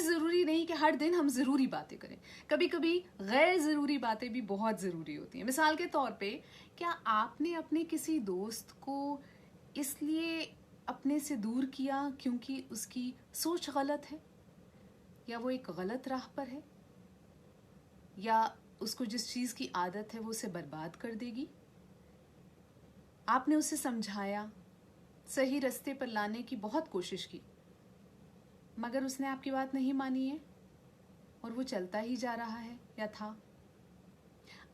ज़रूरी नहीं कि हर दिन हम ज़रूरी बातें करें, कभी कभी गैर ज़रूरी बातें भी बहुत ज़रूरी होती हैं। मिसाल के तौर पे, क्या आपने अपने किसी दोस्त को इसलिए अपने से दूर किया क्योंकि उसकी सोच गलत है, या वो एक गलत राह पर है, या उसको जिस चीज़ की आदत है वो उसे बर्बाद कर देगी? आपने उसे समझाया, सही रास्ते पर लाने की बहुत कोशिश की, मगर उसने आपकी बात नहीं मानी है और वो चलता ही जा रहा है या था।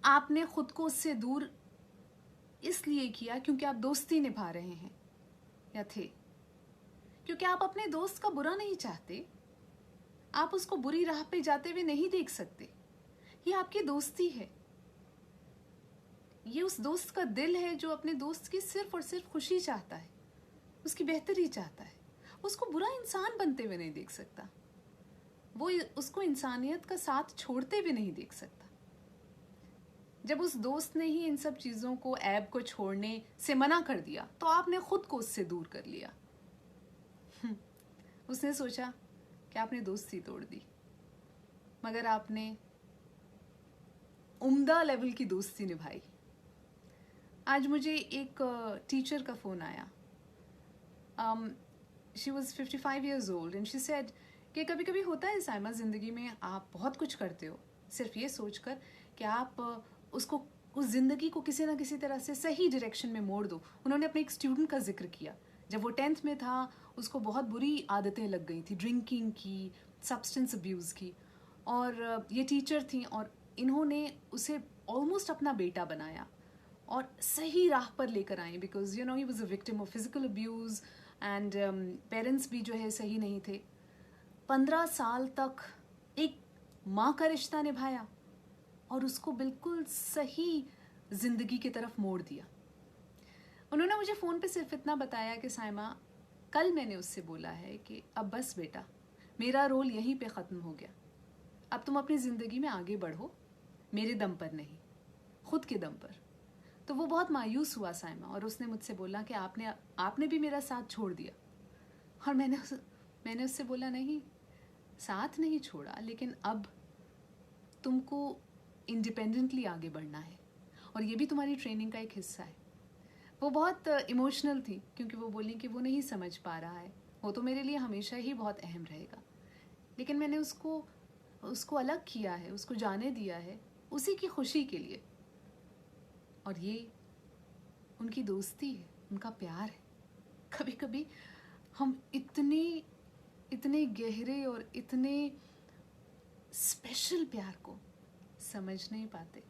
आपने खुद को उससे दूर इसलिए किया क्योंकि आप दोस्ती निभा रहे हैं या थे, क्योंकि आप अपने दोस्त का बुरा नहीं चाहते, आप उसको बुरी राह पे जाते हुए नहीं देख सकते। ये आपकी दोस्ती है, ये उस दोस्त का दिल है जो अपने दोस्त की सिर्फ और सिर्फ खुशी चाहता है, उसकी बेहतरी चाहता है। उसको बुरा इंसान बनते हुए नहीं देख सकता, वो उसको इंसानियत का साथ छोड़ते हुए नहीं देख सकता। जब उस दोस्त ने ही इन सब चीज़ों को, ऐब को छोड़ने से मना कर दिया, तो आपने खुद को उससे दूर कर लिया। उसने सोचा कि आपने दोस्ती तोड़ दी, मगर आपने उम्दा लेवल की दोस्ती निभाई। आज मुझे एक टीचर का फ़ोन आया। She was 55 years old and she said कि कभी कभी होता है साइमा, ज़िंदगी में आप बहुत कुछ करते हो सिर्फ ये सोचकर कि आप उसको, उस ज़िंदगी को किसी ना किसी तरह से सही डायरेक्शन में मोड़ दो। उन्होंने अपने एक स्टूडेंट का जिक्र किया, जब वो 10th में था उसको बहुत बुरी आदतें लग गई थी, ड्रिंकिंग की, सब्सटेंस अब्यूज़ की, और ये टीचर थी और इन्होंने उसे ऑलमोस्ट अपना बेटा बनाया और सही राह पर लेकर आए, because you know he was a victim of physical abuse and parents भी जो है सही नहीं थे। 15 साल तक एक माँ का रिश्ता निभाया और उसको बिल्कुल सही जिंदगी की तरफ मोड़ दिया। उन्होंने मुझे फ़ोन पे सिर्फ इतना बताया कि साइमा, कल मैंने उससे बोला है कि अब बस बेटा, मेरा रोल यहीं पे ख़त्म हो गया, अब तुम अपनी ज़िंदगी में आगे बढ़ो, मेरे दम पर नहीं, खुद के दम पर। तो वो बहुत मायूस हुआ साइमा, और उसने मुझसे बोला कि आपने भी मेरा साथ छोड़ दिया। और मैंने उससे बोला, नहीं, साथ नहीं छोड़ा, लेकिन अब तुमको इंडिपेंडेंटली आगे बढ़ना है और ये भी तुम्हारी ट्रेनिंग का एक हिस्सा है। वो बहुत इमोशनल थी क्योंकि वो बोली कि वो नहीं समझ पा रहा है, वो तो मेरे लिए हमेशा ही बहुत अहम रहेगा, लेकिन मैंने उसको अलग किया है, उसको जाने दिया है उसी की खुशी के लिए। और ये उनकी दोस्ती है, उनका प्यार है। कभी कभी हम इतने गहरे और इतने स्पेशल प्यार को समझ नहीं पाते।